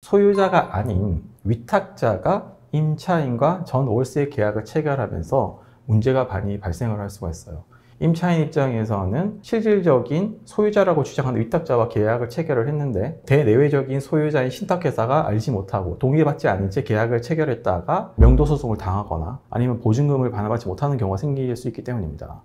소유자가 아닌 위탁자가 임차인과 전 월세 계약을 체결하면서 문제가 많이 발생을 할 수가 있어요. 임차인 입장에서는 실질적인 소유자라고 주장하는 위탁자와 계약을 체결을 했는데 대내외적인 소유자인 신탁회사가 알지 못하고 동의받지 않은 채 계약을 체결했다가 명도소송을 당하거나 아니면 보증금을 반환받지 못하는 경우가 생길 수 있기 때문입니다.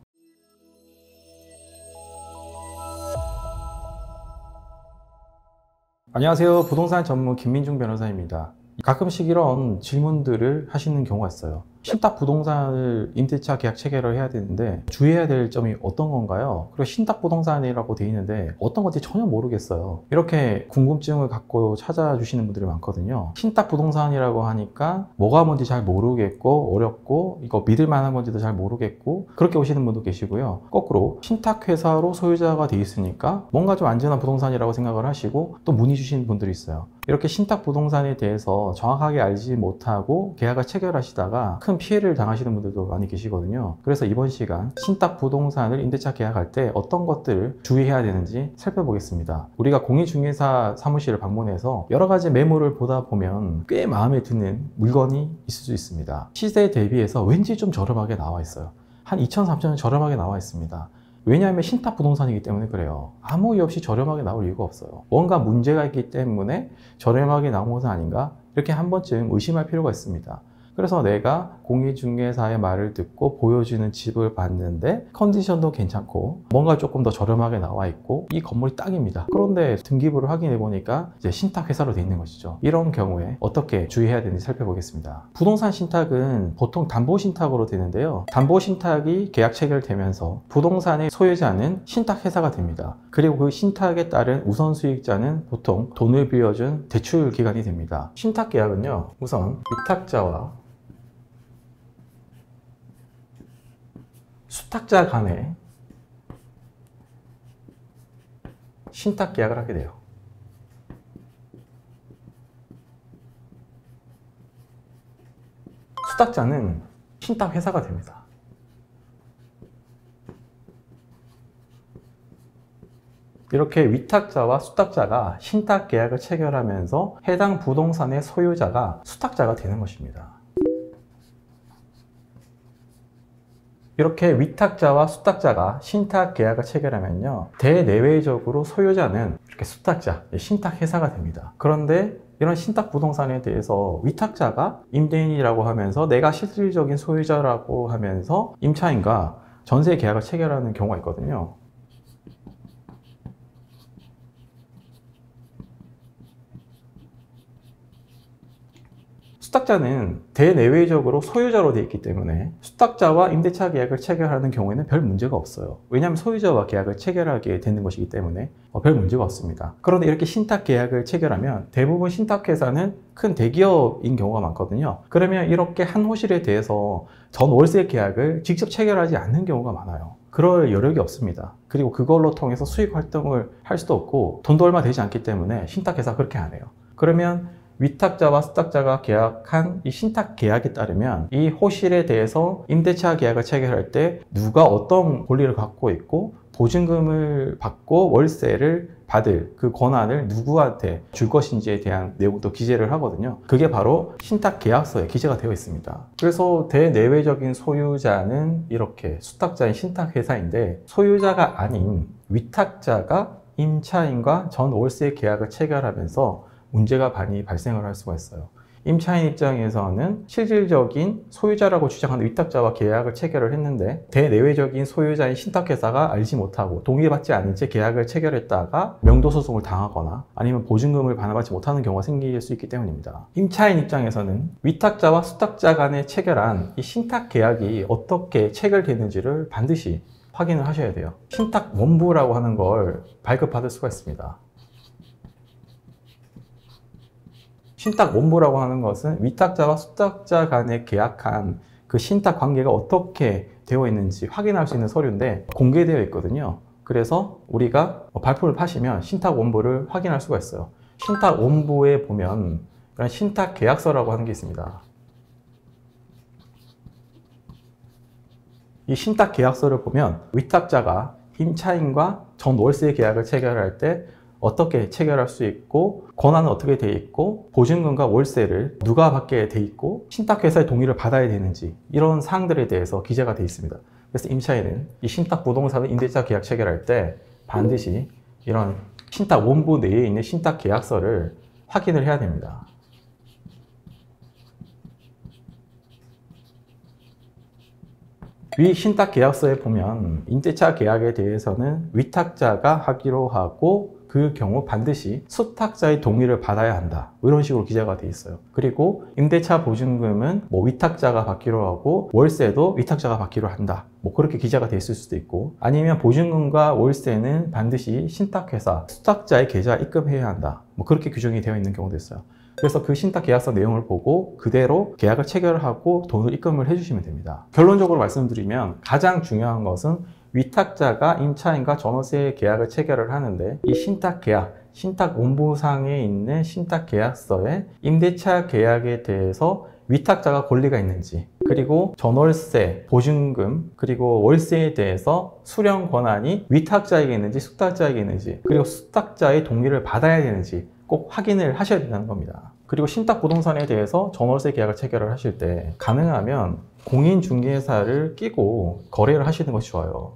안녕하세요. 부동산 전문 김민중 변호사입니다. 가끔씩 이런 질문들을 하시는 경우가 있어요. 신탁 부동산을 임대차 계약 체결을 해야 되는데 주의해야 될 점이 어떤 건가요? 그리고 신탁 부동산이라고 되어 있는데 어떤 건지 전혀 모르겠어요. 이렇게 궁금증을 갖고 찾아주시는 분들이 많거든요. 신탁 부동산이라고 하니까 뭐가 뭔지 잘 모르겠고 어렵고 이거 믿을 만한 건지도 잘 모르겠고 그렇게 오시는 분도 계시고요. 거꾸로 신탁회사로 소유자가 되어 있으니까 뭔가 좀 안전한 부동산이라고 생각을 하시고 또 문의 주시는 분들이 있어요. 이렇게 신탁 부동산에 대해서 정확하게 알지 못하고 계약을 체결하시다가 큰 피해를 당하시는 분들도 많이 계시거든요. 그래서 이번 시간 신탁 부동산을 임대차 계약할 때 어떤 것들을 주의해야 되는지 살펴보겠습니다. 우리가 공인중개사 사무실을 방문해서 여러 가지 매물을 보다 보면 꽤 마음에 드는 물건이 있을 수 있습니다. 시세 대비해서 왠지 좀 저렴하게 나와 있어요. 한 2천, 3천원 저렴하게 나와 있습니다. 왜냐하면 신탁 부동산이기 때문에 그래요. 아무 이유 없이 저렴하게 나올 이유가 없어요. 뭔가 문제가 있기 때문에 저렴하게 나온 것은 아닌가? 이렇게 한 번쯤 의심할 필요가 있습니다. 그래서 내가 공인중개사의 말을 듣고 보여주는 집을 봤는데 컨디션도 괜찮고 뭔가 조금 더 저렴하게 나와 있고 이 건물이 딱입니다. 그런데 등기부를 확인해 보니까 이제 신탁회사로 되어 있는 것이죠. 이런 경우에 어떻게 주의해야 되는지 살펴보겠습니다. 부동산 신탁은 보통 담보신탁으로 되는데요. 담보신탁이 계약 체결되면서 부동산의 소유자는 신탁회사가 됩니다. 그리고 그 신탁에 따른 우선수익자는 보통 돈을 빌려준 대출기관이 됩니다. 신탁계약은요, 우선 위탁자와 수탁자 간에 신탁 계약을 하게 돼요. 수탁자는 신탁 회사가 됩니다. 이렇게 위탁자와 수탁자가 신탁 계약을 체결하면서 해당 부동산의 소유자가 수탁자가 되는 것입니다. 이렇게 위탁자와 수탁자가 신탁 계약을 체결하면요, 대내외적으로 소유자는 이렇게 수탁자, 신탁회사가 됩니다. 그런데 이런 신탁 부동산에 대해서 위탁자가 임대인이라고 하면서 내가 실질적인 소유자라고 하면서 임차인과 전세 계약을 체결하는 경우가 있거든요. 수탁자는 대내외적으로 소유자로 되어 있기 때문에 수탁자와 임대차 계약을 체결하는 경우에는 별 문제가 없어요. 왜냐하면 소유자와 계약을 체결하게 되는 것이기 때문에 별 문제가 없습니다. 그런데 이렇게 신탁 계약을 체결하면 대부분 신탁회사는 큰 대기업인 경우가 많거든요. 그러면 이렇게 한 호실에 대해서 전 월세 계약을 직접 체결하지 않는 경우가 많아요. 그럴 여력이 없습니다. 그리고 그걸로 통해서 수익 활동을 할 수도 없고 돈도 얼마 되지 않기 때문에 신탁회사가 그렇게 안 해요. 그러면 위탁자와 수탁자가 계약한 이 신탁 계약에 따르면 이 호실에 대해서 임대차 계약을 체결할 때 누가 어떤 권리를 갖고 있고 보증금을 받고 월세를 받을 그 권한을 누구한테 줄 것인지에 대한 내용도 기재를 하거든요. 그게 바로 신탁 계약서에 기재가 되어 있습니다. 그래서 대내외적인 소유자는 이렇게 수탁자인 신탁회사인데 소유자가 아닌 위탁자가 임차인과 전 월세 계약을 체결하면서 문제가 많이 발생을 할 수가 있어요. 임차인 입장에서는 실질적인 소유자라고 주장하는 위탁자와 계약을 체결을 했는데 대내외적인 소유자인 신탁회사가 알지 못하고 동의받지 않은 채 계약을 체결했다가 명도소송을 당하거나 아니면 보증금을 반환받지 못하는 경우가 생길 수 있기 때문입니다. 임차인 입장에서는 위탁자와 수탁자 간에 체결한 이 신탁 계약이 어떻게 체결되는지를 반드시 확인을 하셔야 돼요. 신탁 원부라고 하는 걸 발급받을 수가 있습니다. 신탁 원부라고 하는 것은 위탁자와 수탁자 간에 계약한 그 신탁 관계가 어떻게 되어 있는지 확인할 수 있는 서류인데 공개되어 있거든요. 그래서 우리가 발품을 파시면 신탁 원부를 확인할 수가 있어요. 신탁 원부에 보면 신탁 계약서라고 하는 게 있습니다. 이 신탁 계약서를 보면 위탁자가 임차인과 전 월세 계약을 체결할 때 어떻게 체결할 수 있고 권한은 어떻게 돼 있고 보증금과 월세를 누가 받게 돼 있고 신탁회사의 동의를 받아야 되는지 이런 사항들에 대해서 기재가 돼 있습니다. 그래서 임차인은 이 신탁부동산을 임대차 계약 체결할 때 반드시 이런 신탁원부 내에 있는 신탁계약서를 확인을 해야 됩니다. 위 신탁계약서에 보면 임대차 계약에 대해서는 위탁자가 하기로 하고 그 경우 반드시 수탁자의 동의를 받아야 한다. 이런 식으로 기재가 돼 있어요. 그리고 임대차 보증금은 위탁자가 받기로 하고 월세도 위탁자가 받기로 한다. 그렇게 기재가 돼 있을 수도 있고 아니면 보증금과 월세는 반드시 신탁회사, 수탁자의 계좌에 입금해야 한다. 그렇게 규정이 되어 있는 경우도 있어요. 그래서 그 신탁계약서 내용을 보고 그대로 계약을 체결하고 돈을 입금을 해주시면 됩니다. 결론적으로 말씀드리면 가장 중요한 것은 위탁자가 임차인과 전월세 계약을 체결을 하는데 이 신탁계약, 신탁원부상에 있는 신탁계약서에 임대차 계약에 대해서 위탁자가 권리가 있는지 그리고 전월세, 보증금, 그리고 월세에 대해서 수령 권한이 위탁자에게 있는지 수탁자에게 있는지 그리고 수탁자의 동의를 받아야 되는지 꼭 확인을 하셔야 된다는 겁니다. 그리고 신탁부동산에 대해서 전월세 계약을 체결을 하실 때 가능하면 공인중개사를 끼고 거래를 하시는 것이 좋아요.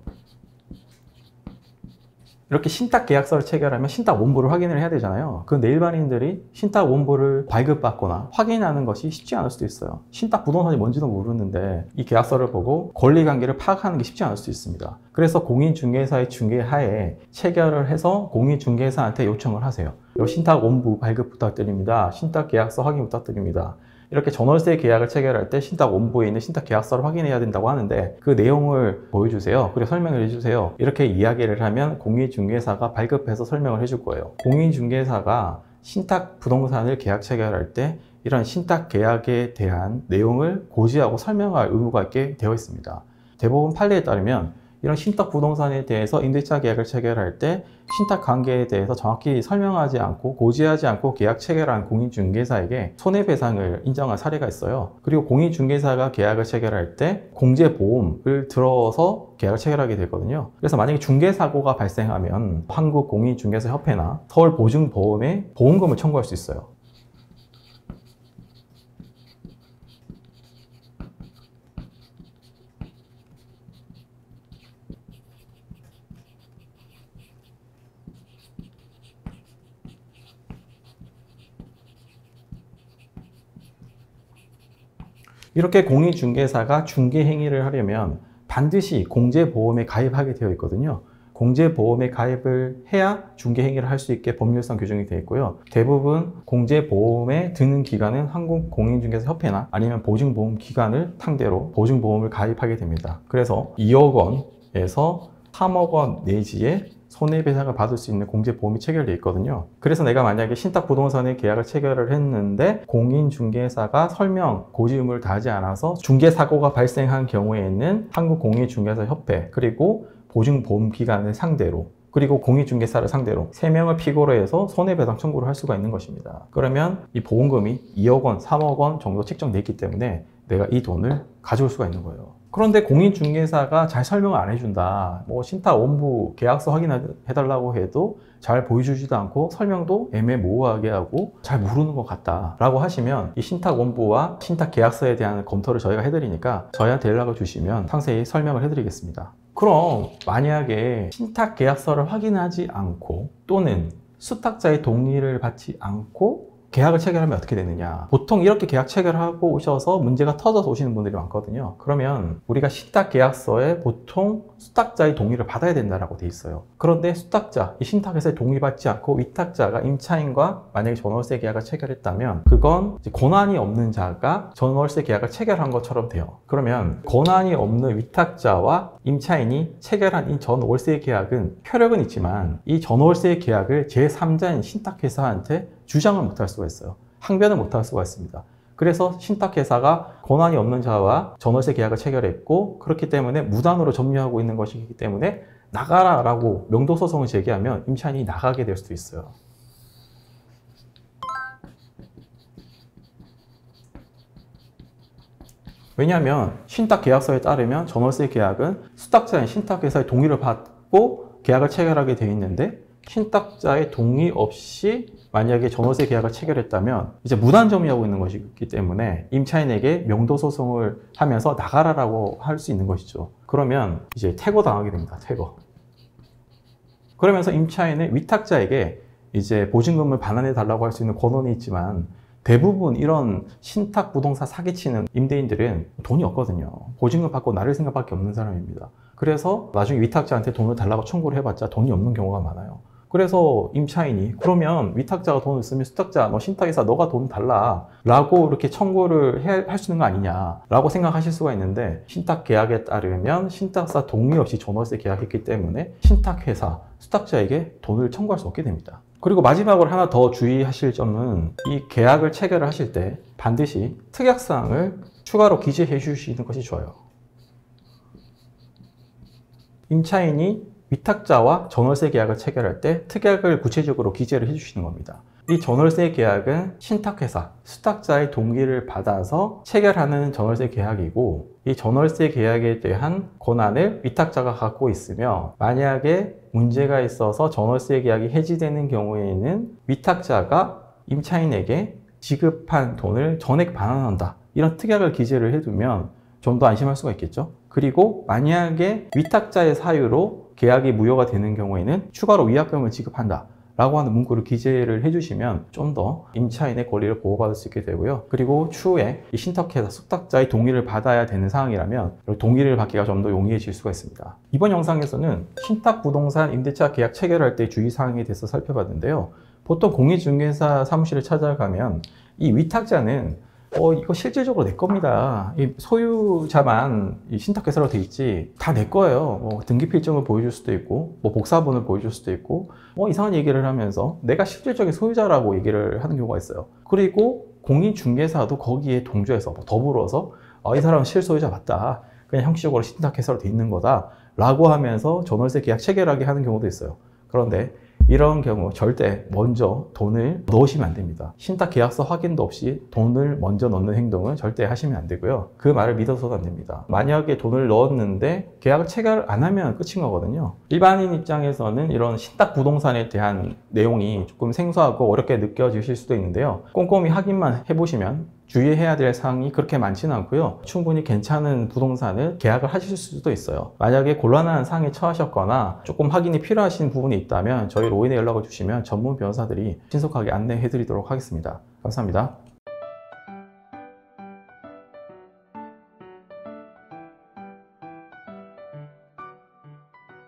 이렇게 신탁계약서를 체결하면 신탁원부를 확인을 해야 되잖아요. 그런데 일반인들이 신탁원부를 발급받거나 확인하는 것이 쉽지 않을 수도 있어요. 신탁부동산이 뭔지도 모르는데 이 계약서를 보고 권리관계를 파악하는 게 쉽지 않을 수 있습니다. 그래서 공인중개사의 중개하에 체결을 해서 공인중개사한테 요청을 하세요. 신탁원부 발급 부탁드립니다. 신탁계약서 확인 부탁드립니다. 이렇게 전월세 계약을 체결할 때 신탁원부에 있는 신탁계약서를 확인해야 된다고 하는데 그 내용을 보여주세요. 그리고 설명을 해주세요. 이렇게 이야기를 하면 공인중개사가 발급해서 설명을 해줄 거예요. 공인중개사가 신탁부동산을 계약 체결할 때 이런 신탁계약에 대한 내용을 고지하고 설명할 의무가 있게 되어 있습니다. 대법원 판례에 따르면 이런 신탁부동산에 대해서 임대차 계약을 체결할 때 신탁관계에 대해서 정확히 설명하지 않고 고지하지 않고 계약 체결한 공인중개사에게 손해배상을 인정한 사례가 있어요. 그리고 공인중개사가 계약을 체결할 때 공제보험을 들어서 계약을 체결하게 되거든요. 그래서 만약에 중개사고가 발생하면 한국공인중개사협회나 서울보증보험에 보험금을 청구할 수 있어요. 이렇게 공인중개사가 중개행위를 하려면 반드시 공제보험에 가입하게 되어 있거든요. 공제보험에 가입을 해야 중개행위를 할 수 있게 법률상 규정이 되어 있고요. 대부분 공제보험에 드는 기간은 한국공인중개사협회나 아니면 보증보험기관을 상대로 보증보험을 가입하게 됩니다. 그래서 2억 원에서 3억 원 내지의 손해배상을 받을 수 있는 공제보험이 체결되어 있거든요. 그래서 내가 만약에 신탁부동산에 계약을 체결을 했는데 공인중개사가 설명, 고지 의무를 다하지 않아서 중개사고가 발생한 경우에는 한국공인중개사협회 그리고 보증보험기관을 상대로 그리고 공인중개사를 상대로 3명을 피고로 해서 손해배상 청구를 할 수가 있는 것입니다. 그러면 이 보험금이 2억 원, 3억 원 정도 책정되어 있기 때문에 내가 이 돈을 가져올 수가 있는 거예요. 그런데 공인중개사가 잘 설명을 안 해준다. 신탁원부 계약서 확인해달라고 해도 잘 보여주지도 않고 설명도 애매모호하게 하고 잘 모르는 것 같다 라고 하시면 이 신탁원부와 신탁계약서에 대한 검토를 저희가 해드리니까 저희한테 연락을 주시면 상세히 설명을 해드리겠습니다. 그럼 만약에 신탁계약서를 확인하지 않고 또는 수탁자의 동의를 받지 않고 계약을 체결하면 어떻게 되느냐. 보통 이렇게 계약 체결하고 오셔서 문제가 터져서 오시는 분들이 많거든요. 그러면 우리가 신탁계약서에 보통 수탁자의 동의를 받아야 된다고 돼 있어요. 그런데 수탁자, 이 신탁에서 동의받지 않고 위탁자가 임차인과 만약에 전월세 계약을 체결했다면 그건 이제 권한이 없는 자가 전월세 계약을 체결한 것처럼 돼요. 그러면 권한이 없는 위탁자와 임차인이 체결한 이 전월세 계약은 효력은 있지만 이 전월세 계약을 제3자인 신탁회사한테 주장을 못할 수가 있어요. 항변을 못할 수가 있습니다. 그래서 신탁회사가 권한이 없는 자와 전월세 계약을 체결했고 그렇기 때문에 무단으로 점유하고 있는 것이기 때문에 나가라 라고 명도소송을 제기하면 임차인이 나가게 될 수도 있어요. 왜냐하면 신탁계약서에 따르면 전월세 계약은 수탁자인 신탁회사의 동의를 받고 계약을 체결하게 되어 있는데 신탁자의 동의 없이 만약에 전월세 계약을 체결했다면 이제 무단점유하고 있는 것이기 때문에 임차인에게 명도소송을 하면서 나가라라고 할 수 있는 것이죠. 그러면 이제 퇴거당하게 됩니다. 퇴거. 그러면서 임차인은 위탁자에게 이제 보증금을 반환해 달라고 할 수 있는 권한이 있지만 대부분 이런 신탁 부동산 사기치는 임대인들은 돈이 없거든요. 보증금 받고 나를 생각밖에 없는 사람입니다. 그래서 나중에 위탁자한테 돈을 달라고 청구를 해봤자 돈이 없는 경우가 많아요. 그래서 임차인이 그러면 위탁자가 돈을 쓰면 수탁자 너 신탁회사 너가 돈 달라 라고 이렇게 청구를 할 수 있는 거 아니냐 라고 생각하실 수가 있는데, 신탁 계약에 따르면 신탁사 동의 없이 전월세 계약했기 때문에 신탁회사 수탁자에게 돈을 청구할 수 없게 됩니다. 그리고 마지막으로 하나 더 주의하실 점은 이 계약을 체결을 하실 때 반드시 특약사항을 추가로 기재해 주시는 것이 좋아요. 임차인이 위탁자와 전월세 계약을 체결할 때 특약을 구체적으로 기재를 해주시는 겁니다. 이 전월세 계약은 신탁회사, 수탁자의 동의를 받아서 체결하는 전월세 계약이고, 이 전월세 계약에 대한 권한을 위탁자가 갖고 있으며 만약에 문제가 있어서 전월세 계약이 해지되는 경우에는 위탁자가 임차인에게 지급한 돈을 전액 반환한다. 이런 특약을 기재를 해두면 좀 더 안심할 수가 있겠죠. 그리고 만약에 위탁자의 사유로 계약이 무효가 되는 경우에는 추가로 위약금을 지급한다 라고 하는 문구를 기재를 해주시면 좀 더 임차인의 권리를 보호받을 수 있게 되고요. 그리고 추후에 이 신탁회사, 수탁자의 동의를 받아야 되는 사항이라면 동의를 받기가 좀 더 용이해질 수가 있습니다. 이번 영상에서는 신탁부동산 임대차 계약 체결할 때 주의사항에 대해서 살펴봤는데요. 보통 공인중개사 사무실을 찾아가면 이 위탁자는 이거 실질적으로 내 겁니다. 이 소유자만 이 신탁회사로 돼 있지 다 내 거예요. 등기필증을 보여줄 수도 있고 복사본을 보여줄 수도 있고 이상한 얘기를 하면서 내가 실질적인 소유자라고 얘기를 하는 경우가 있어요. 그리고 공인중개사도 거기에 동조해서 더불어서 이 사람은 실소유자 맞다. 그냥 형식적으로 신탁회사로 돼 있는 거다 라고 하면서 전월세 계약 체결하게 하는 경우도 있어요. 그런데 이런 경우 절대 먼저 돈을 넣으시면 안 됩니다. 신탁 계약서 확인도 없이 돈을 먼저 넣는 행동은 절대 하시면 안 되고요. 그 말을 믿어서도 안 됩니다. 만약에 돈을 넣었는데 계약을 체결 안 하면 끝인 거거든요. 일반인 입장에서는 이런 신탁 부동산에 대한 내용이 조금 생소하고 어렵게 느껴지실 수도 있는데요. 꼼꼼히 확인만 해보시면 주의해야 될 사항이 그렇게 많지는 않고요. 충분히 괜찮은 부동산을 계약을 하실 수도 있어요. 만약에 곤란한 사항에 처하셨거나 조금 확인이 필요하신 부분이 있다면 저희 로인에 연락을 주시면 전문 변호사들이 신속하게 안내해 드리도록 하겠습니다. 감사합니다.